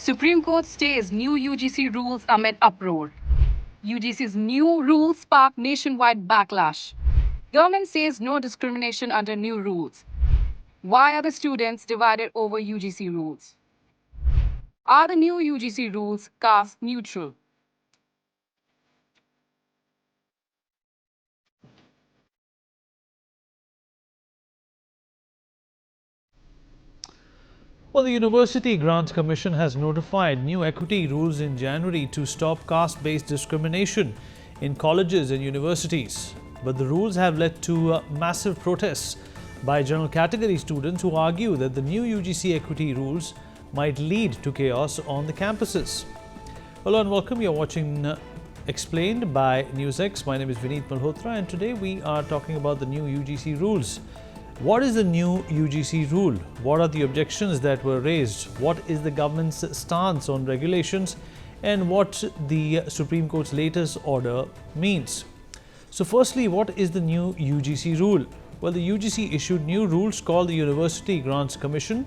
Supreme Court stays new UGC rules amid uproar. UGC's new rules spark nationwide backlash. Government says no discrimination under new rules. Why are the students divided over UGC rules? Are the new UGC rules caste neutral? Well, the University Grants Commission has notified new equity rules in January to stop caste-based discrimination in colleges and universities. But the rules have led to massive protests by general category students who argue that the new UGC equity rules might lead to chaos on the campuses. Hello and welcome. You're watching Explained by NewsX. My name is Vineet Malhotra and today we are talking about the new UGC rules. What is the new UGC rule? What are the objections that were raised? What is the government's stance on regulations? And what the Supreme Court's latest order means? So firstly, what is the new UGC rule? Well, the UGC issued new rules called the University Grants Commission,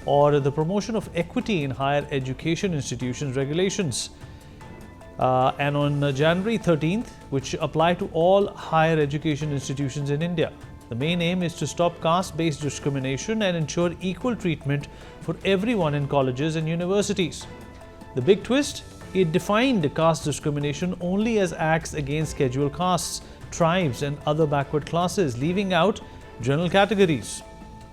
or the Promotion of Equity in Higher Education Institutions Regulations. And on January 13th, which apply to all higher education institutions in India. The main aim is to stop caste-based discrimination and ensure equal treatment for everyone in colleges and universities. The big twist? It defined caste discrimination only as acts against scheduled castes, tribes and other backward classes, leaving out general categories.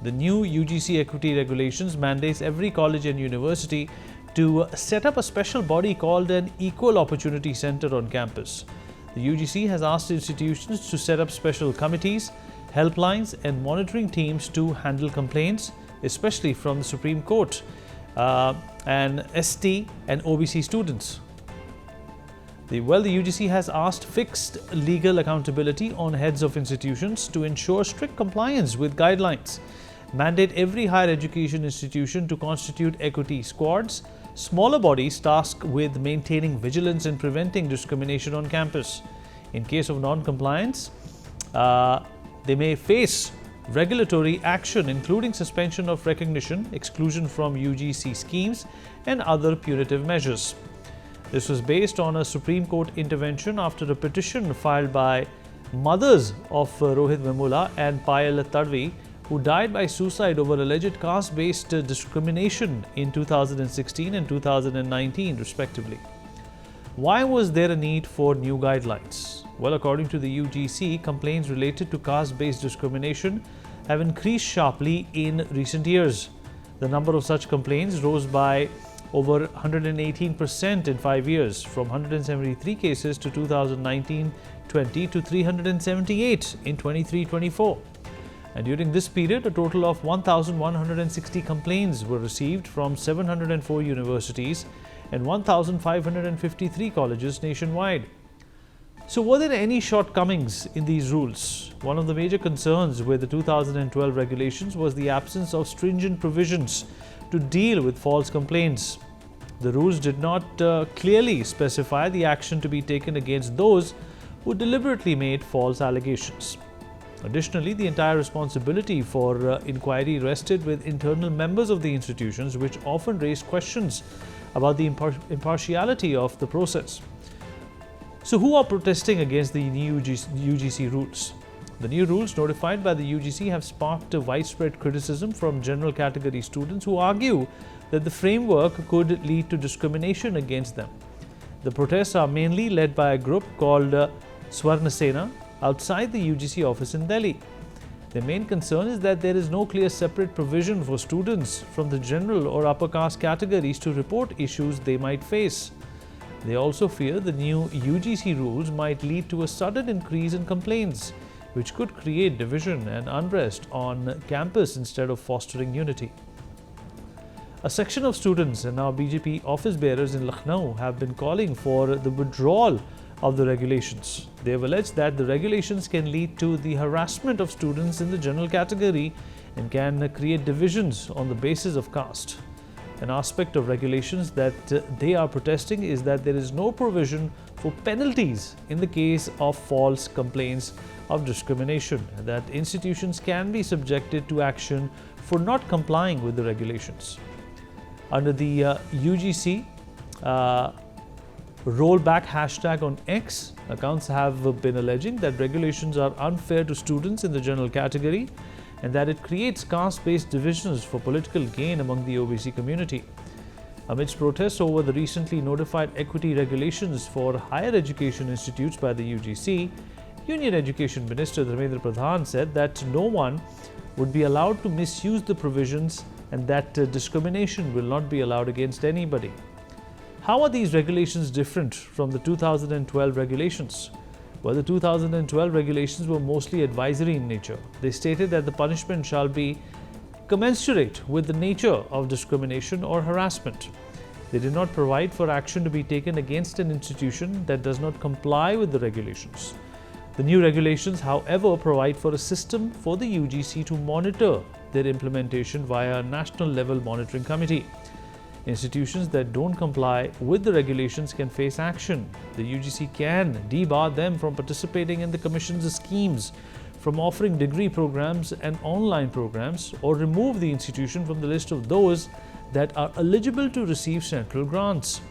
The new UGC equity regulations mandates every college and university to set up a special body called an Equal Opportunity Center on campus. The UGC has asked institutions to set up special committees, helplines and monitoring teams to handle complaints, especially from the Supreme Court and ST and OBC students. The UGC has asked fixed legal accountability on heads of institutions to ensure strict compliance with guidelines, mandate every higher education institution to constitute equity squads, smaller bodies tasked with maintaining vigilance and preventing discrimination on campus. In case of non-compliance, they may face regulatory action, including suspension of recognition, exclusion from UGC schemes, and other punitive measures. This was based on a Supreme Court intervention after a petition filed by mothers of Rohit Vemula and Payal Tadvi, who died by suicide over alleged caste-based discrimination in 2016 and 2019, respectively. Why was there a need for new guidelines? Well, according to the UGC, complaints related to caste-based discrimination have increased sharply in recent years. The number of such complaints rose by over 118% in 5 years, from 173 cases to 2019-20 to 378 in 23-24. And during this period, a total of 1,160 complaints were received from 704 universities and 1,553 colleges nationwide. So were there any shortcomings in these rules? One of the major concerns with the 2012 regulations was the absence of stringent provisions to deal with false complaints. The rules did not clearly specify the action to be taken against those who deliberately made false allegations. Additionally, the entire responsibility for inquiry rested with internal members of the institutions, which often raised questions about the impartiality of the process. So who are protesting against the new UGC rules? The new rules notified by the UGC have sparked a widespread criticism from general category students who argue that the framework could lead to discrimination against them. The protests are mainly led by a group called Swarna Sena outside the UGC office in Delhi. Their main concern is that there is no clear separate provision for students from the general or upper caste categories to report issues they might face. They also fear the new UGC rules might lead to a sudden increase in complaints, which could create division and unrest on campus instead of fostering unity. A section of students and now BJP office bearers in Lucknow have been calling for the withdrawal of the regulations. They have alleged that the regulations can lead to the harassment of students in the general category and can create divisions on the basis of caste. An aspect of regulations that they are protesting is that there is no provision for penalties in the case of false complaints of discrimination, and that institutions can be subjected to action for not complying with the regulations. Under the UGC rollback hashtag on X, accounts have been alleging that regulations are unfair to students in the general category and that it creates caste-based divisions for political gain among the OBC community. Amidst protests over the recently notified equity regulations for higher education institutes by the UGC, Union Education Minister Dharmendra Pradhan said that no one would be allowed to misuse the provisions and that discrimination will not be allowed against anybody. How are these regulations different from the 2012 regulations? Well, the 2012 regulations were mostly advisory in nature. They stated that the punishment shall be commensurate with the nature of discrimination or harassment. They did not provide for action to be taken against an institution that does not comply with the regulations. The new regulations, however, provide for a system for the UGC to monitor their implementation via a national level monitoring committee. Institutions that don't comply with the regulations can face action. The UGC can debar them from participating in the Commission's schemes, from offering degree programs and online programs, or remove the institution from the list of those that are eligible to receive central grants.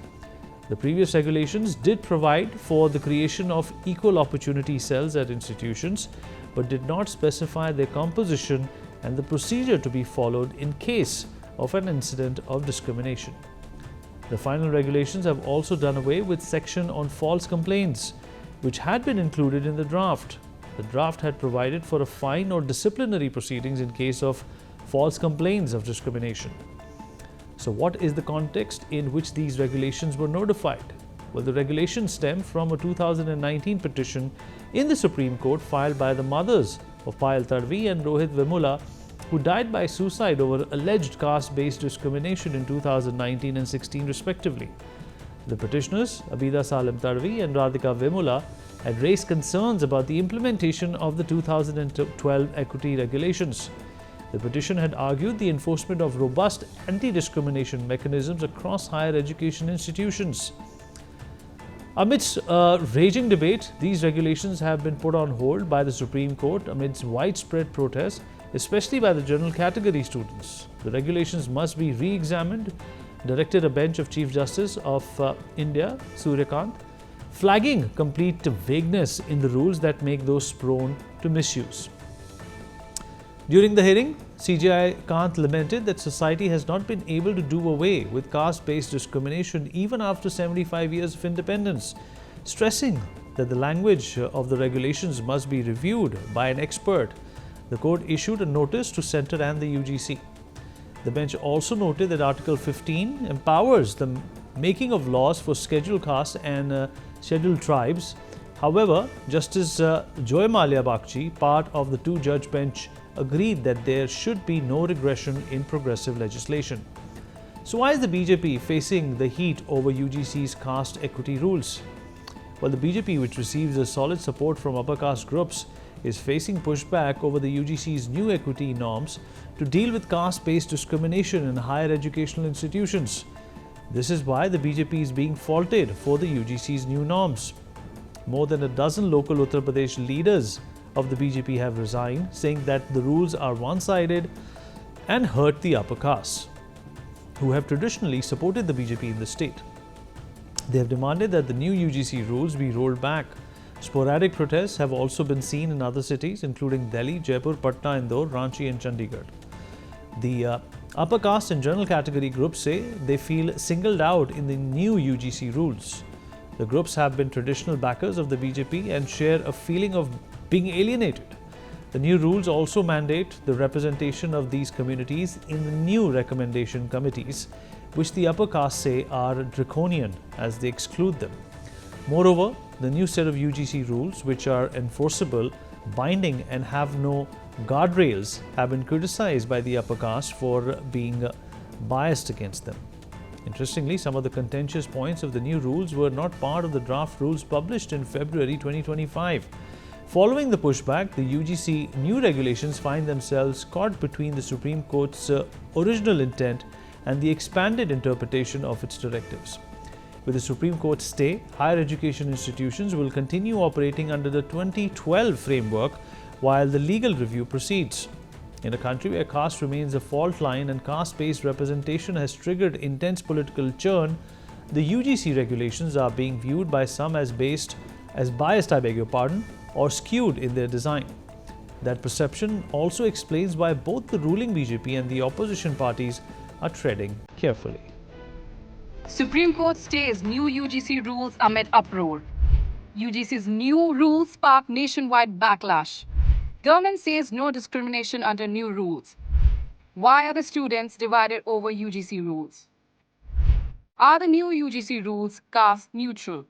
The previous regulations did provide for the creation of equal opportunity cells at institutions, but did not specify their composition and the procedure to be followed in case of an incident of discrimination. The final regulations have also done away with section on false complaints, which had been included in the draft. The draft had provided for a fine or disciplinary proceedings in case of false complaints of discrimination. So what is the context in which these regulations were notified? Well, the regulations stem from a 2019 petition in the Supreme Court filed by the mothers of Payal Tarvi and Rohit Vemula, who died by suicide over alleged caste-based discrimination in 2019 and 16 respectively. The petitioners, Abida Salim Tarvi and Radhika Vemula, had raised concerns about the implementation of the 2012 equity regulations. The petition had argued the enforcement of robust anti-discrimination mechanisms across higher education institutions. Amidst raging debate, these regulations have been put on hold by the Supreme Court amidst widespread protests, especially by the general category students. The regulations must be re-examined, directed a bench of Chief Justice of India, Suryakant, flagging complete vagueness in the rules that make those prone to misuse. During the hearing, CJI Kant lamented that society has not been able to do away with caste-based discrimination even after 75 years of independence, stressing that the language of the regulations must be reviewed by an expert. The court issued a notice to Centre and the UGC. The bench also noted that Article 15 empowers the making of laws for scheduled castes and scheduled tribes. However, Justice Joy Malia Bakshi, part of the two-judge bench, agreed that there should be no regression in progressive legislation. So why is the BJP facing the heat over UGC's caste equity rules? Well, the BJP, which receives a solid support from upper caste groups, is facing pushback over the UGC's new equity norms to deal with caste-based discrimination in higher educational institutions. This is why the BJP is being faulted for the UGC's new norms. More than a dozen local Uttar Pradesh leaders of the BJP have resigned, saying that the rules are one-sided and hurt the upper castes, who have traditionally supported the BJP in the state. They have demanded that the new UGC rules be rolled back. Sporadic protests have also been seen in other cities, including Delhi, Jaipur, Patna, Indore, Ranchi and Chandigarh. The upper caste and general category groups say they feel singled out in the new UGC rules. The groups have been traditional backers of the BJP and share a feeling of being alienated. The new rules also mandate the representation of these communities in the new recommendation committees, which the upper caste say are draconian as they exclude them. Moreover, the new set of UGC rules, which are enforceable, binding and have no guardrails, have been criticized by the upper caste for being biased against them. Interestingly, some of the contentious points of the new rules were not part of the draft rules published in February 2025. Following the pushback, the UGC new regulations find themselves caught between the Supreme Court's original intent and the expanded interpretation of its directives. With the Supreme Court stay, higher education institutions will continue operating under the 2012 framework while the legal review proceeds. In a country where caste remains a fault line and caste-based representation has triggered intense political churn, the UGC regulations are being viewed by some as biased, or skewed in their design. That perception also explains why both the ruling BJP and the opposition parties are treading carefully. Supreme Court stays new UGC rules amid uproar. UGC's new rules spark nationwide backlash. Government says no discrimination under new rules. Why are the students divided over UGC rules? Are the new UGC rules caste neutral?